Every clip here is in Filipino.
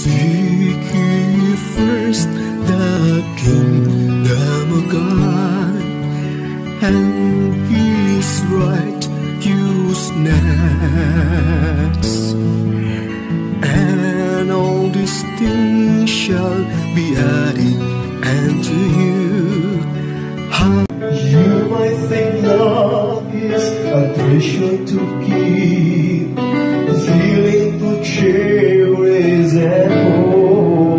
Seek ye first the kingdom of God and His righteousness, and all these things shall be added unto you. You might think love is a treasure to keep, a feeling to cherish at home.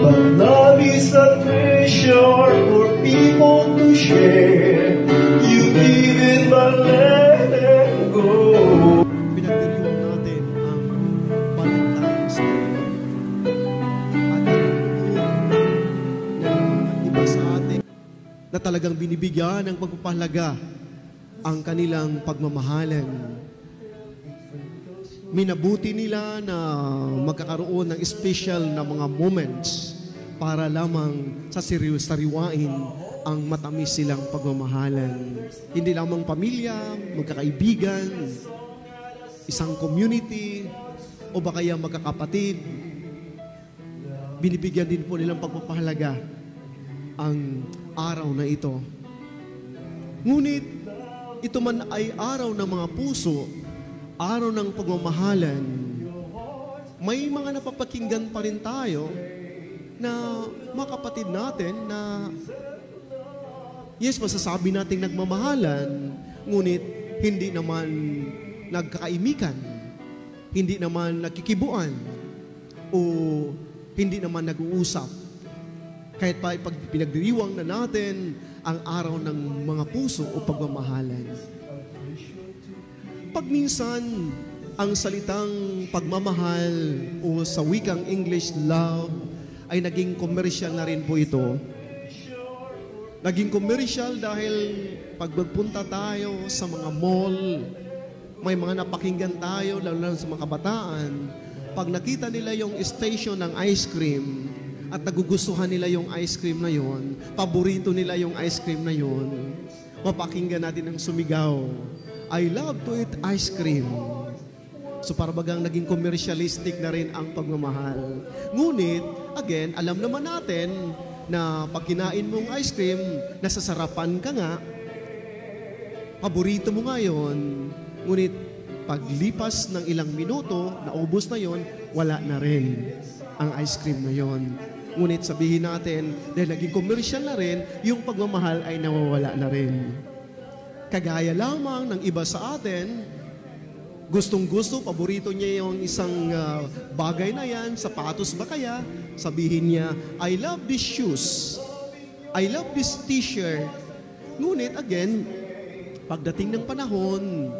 But love is a treasure for people to share. You give it but let it go. Pinagdiriwang natin ang Valentine's Day. At alam ko na iba sa atin na talagang binibigyan ng pagpapahalaga ang kanilang pagmamahalan. Minabuti nila na magkakaroon ng special na mga moments para lamang sa sariwain ang matamis silang pagmamahalan. Hindi lamang pamilya, magkakaibigan, isang community, o baka kaya magkakapatid. Binibigyan din po nilang pagpapahalaga ang araw na ito. Ngunit, ito man ay araw ng mga puso, araw ng pagmamahalan, may mga napapakinggan pa rin tayo na mga kapatid natin na yes, masasabi nating nagmamahalan, ngunit hindi naman nagkakaimikan, hindi naman nagkikibuan, o hindi naman nag-uusap. Kahit pa pinagdiriwang na natin ang araw ng mga puso o pagmamahalan. Pag minsan, ang salitang pagmamahal o sa wikang English, love, ay naging commercial na rin po ito. Naging commercial dahil pag magpunta tayo sa mga mall, may mga napakinggan tayo, lalo na sa mga kabataan, pag nakita nila yung station ng ice cream at nagugustuhan nila yung ice cream na yon, paborito nila yung ice cream na yon, mapakinggan natin ang sumigaw, I love to eat ice cream. So parabagang naging commercialistic na rin ang pagmamahal. Ngunit, again, alam naman natin na pag kinain mong ice cream, nasasarapan ka nga, paborito mo nga yun, ngunit paglipas ng ilang minuto, naubos na yon, wala na rin ang ice cream na yon. Ngunit sabihin natin, dahil naging commercial na rin, yung pagmamahal ay nawawala na rin. Kagaya lamang ng iba sa atin, gustong-gusto, paborito niya yung isang bagay na yan, sapatos ba kaya? Sabihin niya, I love these shoes. I love this t-shirt. Ngunit again, pagdating ng panahon,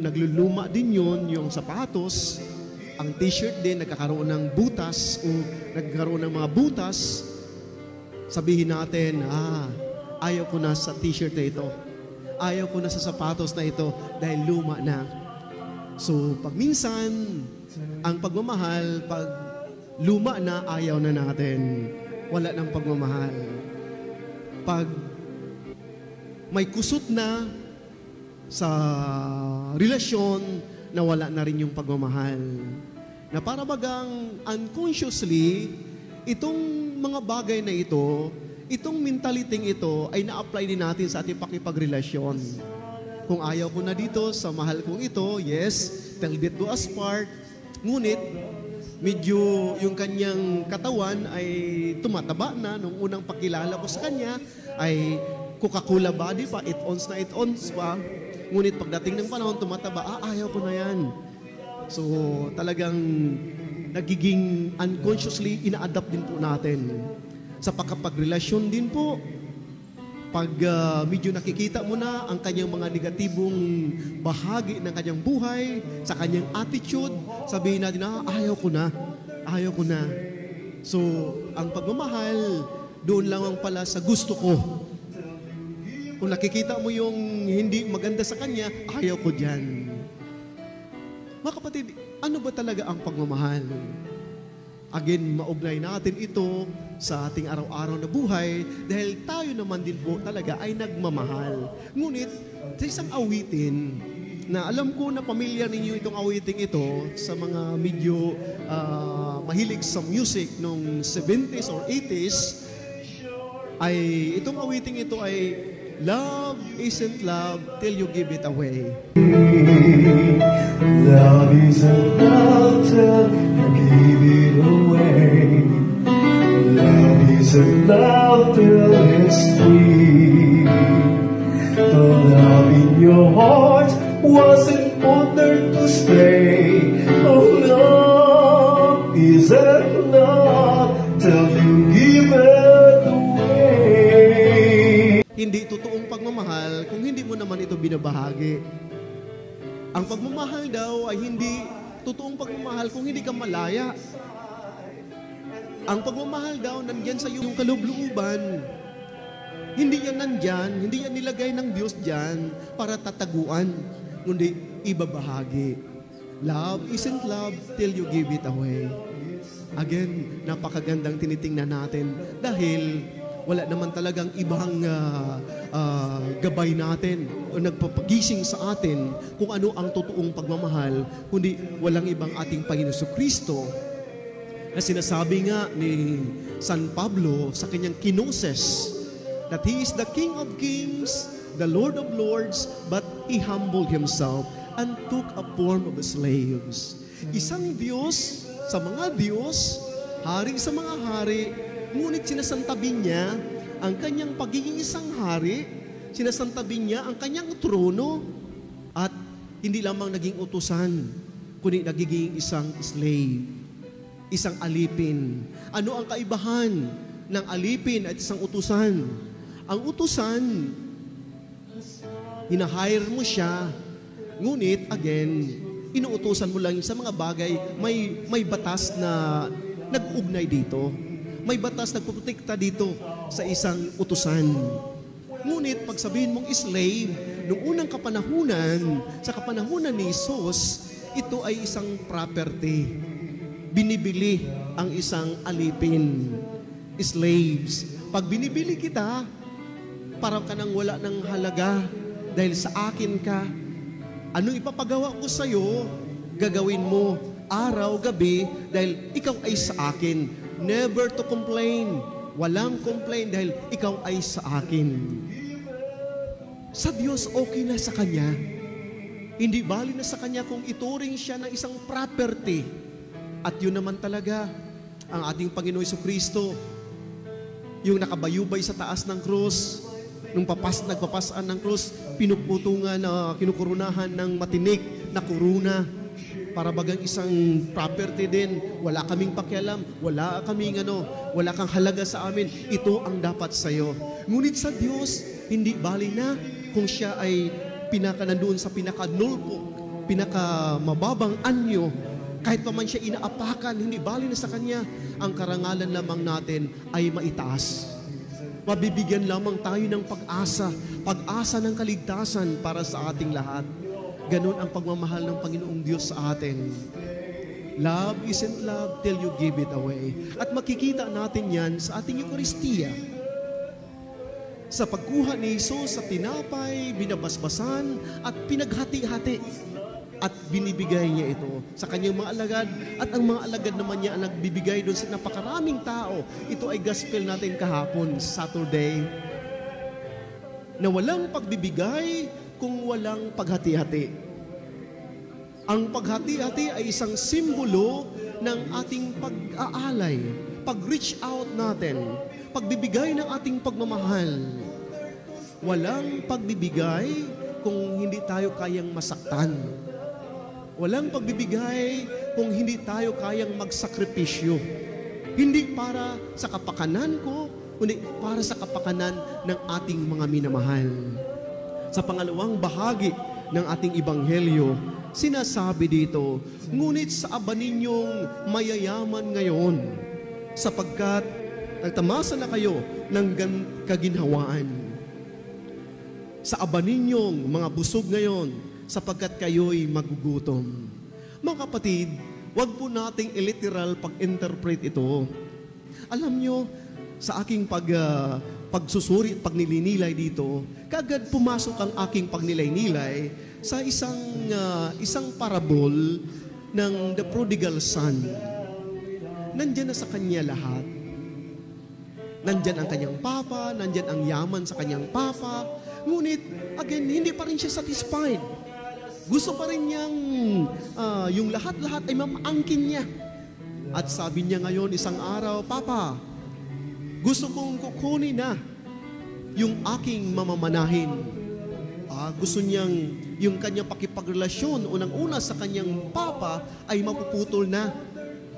nagluluma din yun, yung sapatos, ang t-shirt din, nagkakaroon ng butas o nagkakaroon ng mga butas. Sabihin natin, ayaw ko na sa t-shirt na ito. Ayaw ko na sa sapatos na ito dahil luma na. So, pag minsan, ang pagmamahal, pag luma na, ayaw na natin. Wala ng pagmamahal. Pag may kusot na sa relasyon, na wala na rin yung pagmamahal. Na para bagang unconsciously, itong mga bagay na ito, itong mentaliting ito, ay na-apply din natin sa ating pakipagrelasyon. Kung ayaw ko na dito sa mahal kong ito, yes, till death do us part. Ngunit, medyo yung kanyang katawan ay tumataba na. Nung unang pakilala ko sa kanya, ay Coca-Cola body pa, 8 ounce na 8 ounce pa. Ngunit pagdating ng panahon, tumataba, ayaw ko na yan. So, talagang nagiging unconsciously, ina-adapt din po natin. Sa pagkapagrelasyon din po, pag medyo nakikita mo na ang kanyang mga negatibong bahagi ng kanyang buhay, sa kanyang attitude, sabihin natin, ayaw ko na. Ayaw ko na. So, ang pagmamahal, doon lang pala sa gusto ko. Kung nakikita mo yung hindi maganda sa kanya, ayaw ko dyan. Mga kapatid, ano ba talaga ang pagmamahal? Again, maugnay natin ito sa ating araw-araw na buhay dahil tayo naman din po talaga ay nagmamahal. Ngunit, sa isang awitin, na alam ko na pamilyar ninyo itong awiting ito sa mga medyo mahilig sa music nung 70s or 80s, ay itong awiting ito ay Love isn't love till you give it away. Love isn't love till you give it away. Love isn't love till it's free. The love in your heart wasn't ordered to stay. Oh, love isn't love till you give it away. Hindi totoong pagmamahal kung hindi mo naman ito binabahagi. Ang pagmamahal daw ay hindi totoong pagmamahal kung hindi ka malaya. Ang pagmamahal daw nandyan sa iyong kaloob-looban. Hindi yan nandyan, hindi yan nilagay ng Diyos dyan para tataguan, kundi ibabahagi. Love isn't love till you give it away. Again, napakagandang tinitingnan natin dahil wala naman talagang ibang gabay natin o nagpapagising sa atin kung ano ang totoong pagmamahal, kundi walang ibang ating Panginoon Jesucristo na sinasabi nga ni San Pablo sa kanyang Kenosis that He is the King of Kings, the Lord of Lords, but He humbled Himself and took a form of slaves. Isang Diyos sa mga Diyos, hari sa mga hari, ngunit sinasantabi niya ang kanyang pagiging isang hari, sinasantabi niya ang kanyang trono, at hindi lamang naging utusan, kundi nagiging isang slave, isang alipin. Ano ang kaibahan ng alipin at isang utusan? Ang utusan, hinahire mo siya, ngunit again, inuutusan mo lang sa mga bagay, may batas na nag-ugnay dito. May batas nagpoprotekta dito sa isang utusan. Ngunit pag sabihin mong slave, noong unang kapanahunan, sa kapanahunan ni Jesus, ito ay isang property. Binibili ang isang alipin. Slaves. Pag binibili kita, parang ka nang wala ng halaga dahil sa akin ka. Anong ipapagawa ko sa'yo, gagawin mo araw, gabi, dahil ikaw ay sa akin. Never to complain. Walang complain dahil ikaw ay sa akin. Sa Diyos, okay na sa Kanya. Hindi bali na sa Kanya kung ituring siya ng isang property. At yun naman talaga ang ating Panginoon Jesucristo, yung nakabayubay sa taas ng krus, nung nagpapasaan ng krus, pinuputungan, kinukurunahan ng matinik na kuruna. Para bagang isang property din. Wala kaming pakialam, wala kang halaga sa amin. Ito ang dapat sa'yo. Ngunit sa Diyos, hindi bali na kung siya ay nandoon sa pinaka-nulpo, pinaka-mababang anyo. Kahit pa man siya inaapakan, hindi bali na sa Kanya. Ang karangalan lamang natin ay maitaas. Mabibigyan lamang tayo ng pag-asa ng kaligtasan para sa ating lahat. Ganun ang pagmamahal ng Panginoong Diyos sa atin. Love isn't love till you give it away. At makikita natin yan sa ating Eucharistia. Sa pagkuha ni Jesus sa tinapay, binabasbasan at pinaghati-hati. At binibigay niya ito sa kanyang mga alagad. At ang mga alagad naman niya ang nagbibigay doon sa napakaraming tao. Ito ay gospel natin kahapon, Saturday. Na walang pagbibigay kung walang paghati-hati. Ang paghati-hati ay isang simbolo ng ating pag-aalay, pag-reach out natin, pagbibigay ng ating pagmamahal. Walang pagbibigay kung hindi tayo kayang masaktan. Walang pagbibigay kung hindi tayo kayang magsakripisyo. Hindi para sa kapakanan ko, kundi para sa kapakanan ng ating mga minamahal. Sa pangalawang bahagi ng ating ebanghelyo, sinasabi dito, ngunit sa aba ninyong mayayaman ngayon, sapagkat nagtamasa na kayo ng kaginhawaan. Sa aba ninyong mga busog ngayon, sapagkat kayo'y magugutom. Mga kapatid, wag po nating literal pag-interpret ito. Alam nyo, sa aking pagsusuri at pagnilinilay dito, kagad pumasok ang aking pagnilay-nilay sa isang parable ng the prodigal son. Nandyan na sa kanya lahat. Nandyan ang kanyang papa, nandyan ang yaman sa kanyang papa. Ngunit, again, hindi pa rin siya satisfied. Gusto pa rin niyang yung lahat-lahat ay mamaangkin niya. At sabi niya ngayon isang araw, Papa, gusto kong kukunin na yung aking mamamanahin. Gusto niyang yung kanyang pakipagrelasyon unang-una sa kanyang papa ay mapuputol na.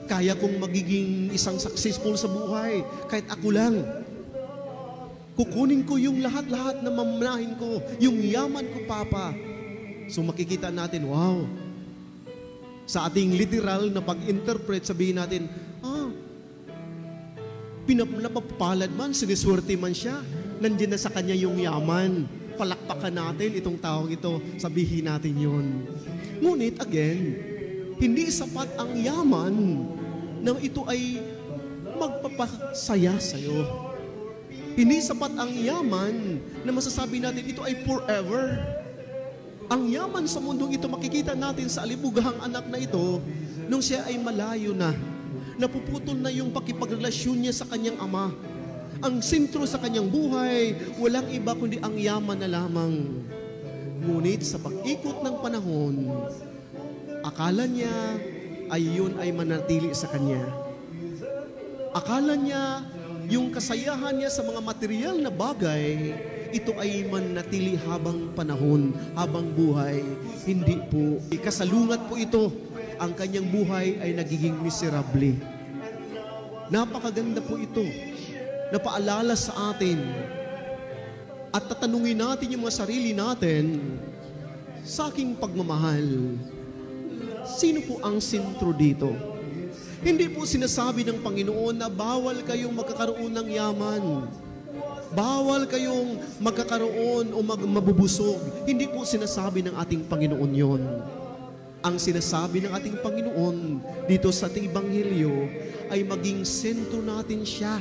Kaya kong magiging isang successful sa buhay kahit ako lang. Kukunin ko yung lahat-lahat na mamanahin ko, yung yaman ko, Papa. So makikita natin, wow. Sa ating literal na pag-interpret, sabihin natin, napapalad man, siniswerte man siya, nandiyan na sa kanya yung yaman. Palakpakan natin itong taong ito, sabihin natin yun. Ngunit again, hindi sapat ang yaman na ito ay magpapasaya sa'yo. Hindi sapat ang yaman na masasabi natin ito ay forever. Ang yaman sa mundong ito, makikita natin sa alibugahang anak na ito, nung siya ay malayo na, napuputol na yung pakipagrelasyon niya sa kanyang ama. Ang sentro sa kanyang buhay, walang iba kundi ang yaman na lamang. Ngunit sa pag-ikot ng panahon, akala niya ay yun ay manatili sa kanya. Akala niya yung kasayahan niya sa mga material na bagay, ito ay manatili habang panahon, habang buhay. Hindi po. Kasalungat po ito. Ang kanyang buhay ay nagiging miserable. Napakaganda po ito. Napaalala sa atin. At tatanungin natin yung mga sarili natin, sa aking pagmamahal, sino po ang sentro dito? Hindi po sinasabi ng Panginoon na bawal kayong magkakaroon ng yaman. Bawal kayong magkakaroon o mabubusog. Hindi po sinasabi ng ating Panginoon yon. Ang sinasabi ng ating Panginoon dito sa ating Ebanghelyo ay maging sentro natin siya.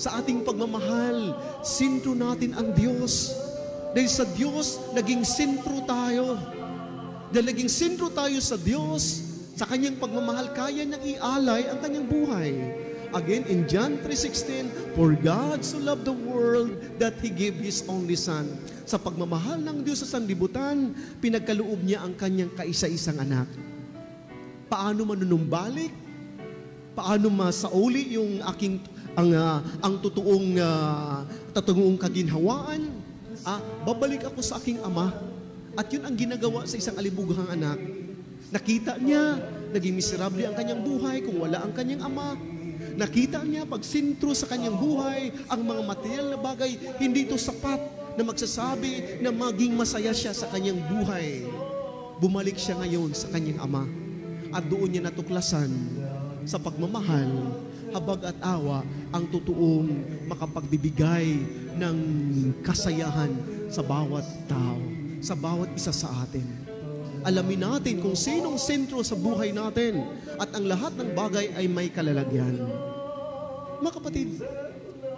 Sa ating pagmamahal, sentro natin ang Diyos. Dahil sa Diyos, naging sentro tayo. Dahil naging sentro tayo sa Diyos, sa kanyang pagmamahal, kaya niyang ialay ang kanyang buhay. Again, in John 3:16, For God so loved the world that He gave His only Son. Sa pagmamahal ng Diyos sa sanlibutan, pinagkaloob niya ang kanyang kaisa-isang anak. Paano manunumbalik? Paano masauli yung ang totoong kaginhawaan? Babalik ako sa aking ama. At yun ang ginagawa sa isang alibughang anak. Nakita niya, naging miserable ang kanyang buhay kung wala ang kanyang ama. Nakita niya, pag sentro sa kanyang buhay, ang mga material na bagay, hindi ito sapat na magsasabi na maging masaya siya sa kanyang buhay. Bumalik siya ngayon sa kanyang ama. At doon niya natuklasan sa pagmamahal, habag at awa, ang totoong makapagbibigay ng kasayahan sa bawat tao, sa bawat isa sa atin. Alamin natin kung sinong sentro sa buhay natin at ang lahat ng bagay ay may kalalagyan. Mga kapatid,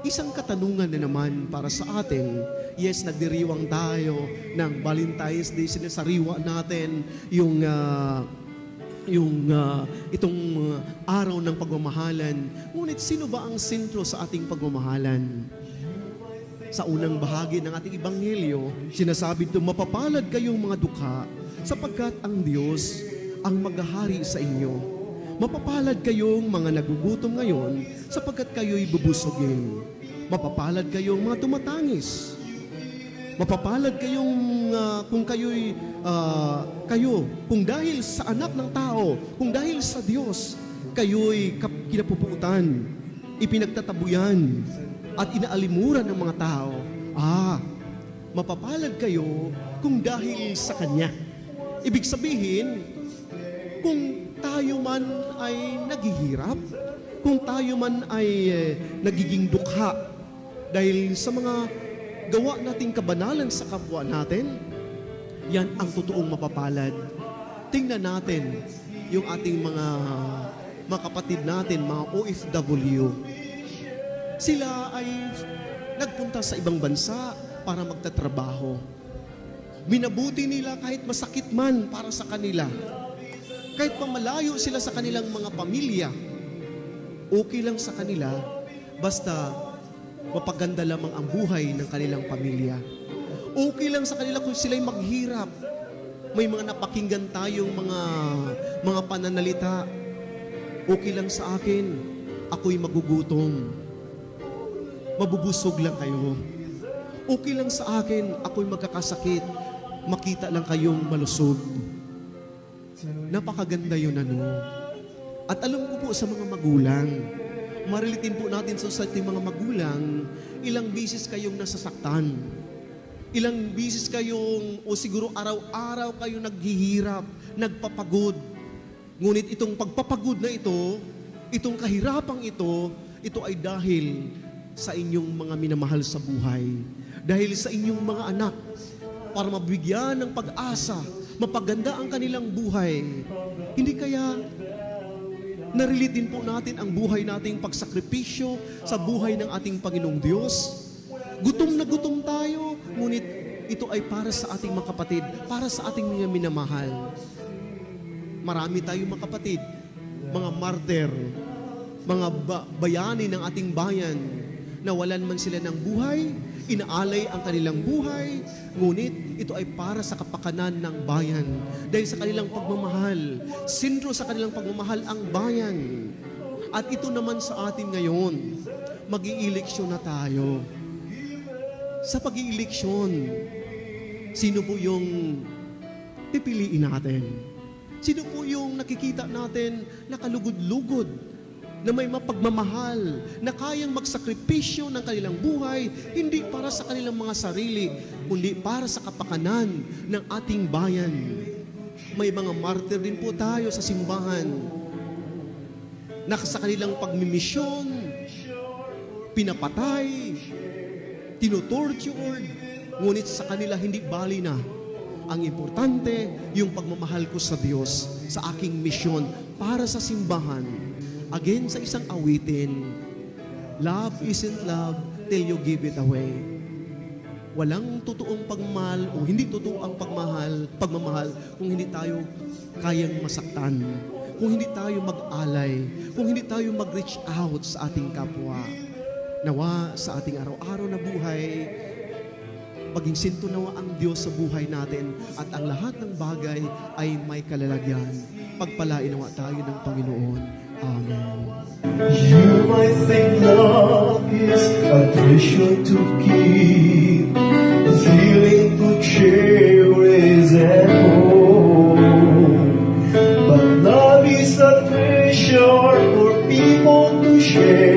isang katanungan na naman para sa atin. Yes, nagdiriwang tayo ng Valentine's Day, sinasariwa natin itong araw ng pagmamahalan. Ngunit sino ba ang sentro sa ating pagmamahalan? Sa unang bahagi ng ating Ebanghelyo, sinasabi ito, mapapalad kayong mga dukha, sapagkat ang Diyos ang maghahari sa inyo. Mapapalad kayong mga nagugutom ngayon, sapagkat kayo'y bubusogin. Mapapalad kayong mga tumatangis. Mapapalad kayong kung kung dahil sa anak ng tao, kung dahil sa Diyos, kayo'y kinapuputan, ipinagtatabuyan, at inaalimuran ng mga tao. Mapapalad kayo kung dahil sa Kanya. Ibig sabihin, kung tayo man ay naghihirap, kung tayo man ay nagiging dukha dahil sa mga gawa nating kabanalan sa kapwa natin, yan ang totoong mapapalad. Tingnan natin yung ating mga kapatid natin, mga OFW. Sila ay nagpunta sa ibang bansa para magtatrabaho. Minabuti nila kahit masakit man para sa kanila. Kahit pamalayo sila sa kanilang mga pamilya, okay lang sa kanila, basta mapaganda lamang ang buhay ng kanilang pamilya. Okay lang sa kanila kung sila'y maghirap. May mga napakinggan tayong mga pananalita. Okay lang sa akin, ako'y magugutom. Mabubusog lang kayo. Okay lang sa akin, ako'y magkakasakit. Makita lang kayong malusog. Napakaganda yun, ano. At alam ko po sa mga magulang, marilitin po natin sa ating mga magulang, ilang bisis kayong nasasaktan. Ilang bisis kayong, o siguro araw-araw kayong naghihirap, nagpapagod. Ngunit itong pagpapagod na ito, itong kahirapang ito ay dahil sa inyong mga minamahal sa buhay. Dahil sa inyong mga anak, para mabigyan ng pag-asa, mapaganda ang kanilang buhay. Hindi kaya narelate din po natin ang buhay nating pagsakripisyo sa buhay ng ating Panginoong Diyos? Gutom na gutom tayo, ngunit ito ay para sa ating mga kapatid, para sa ating mga minamahal. Marami tayong mga kapatid, mga martyr, mga bayani ng ating bayan, nawalan man sila ng buhay, inaalay ang kanilang buhay, ngunit ito ay para sa kapakanan ng bayan. Dahil sa kanilang pagmamahal, sentro sa kanilang pagmamahal ang bayan. At ito naman sa atin ngayon, mag-ieleksyon na tayo. Sa pag-ieleksyon, sino po yung pipiliin natin? Sino po yung nakikita natin nakalugod-lugod, na may mapagmamahal, na kayang magsakripisyo ng kanilang buhay, hindi para sa kanilang mga sarili, kundi para sa kapakanan ng ating bayan. May mga martyr din po tayo sa simbahan, na sa kanilang pagmimisyon, pinapatay, tinutortured, ngunit sa kanila hindi bali na. Ang importante, yung pagmamahal ko sa Diyos, sa aking misyon, para sa simbahan. Again, sa isang awitin, love isn't love till you give it away. Walang totoong pagmamahal o hindi totoo ang pagmamahal kung hindi tayo kayang masaktan, kung hindi tayo mag-alay, kung hindi tayo mag-reach out sa ating kapwa. Nawa sa ating araw-araw na buhay, maging sintunawa ang Diyos sa buhay natin at ang lahat ng bagay ay may kalalagyan. Pagpalain nawa tayo ng Panginoon. Amen. You might think love is a treasure to keep, a feeling to cherish at home. But love is a treasure for people to share.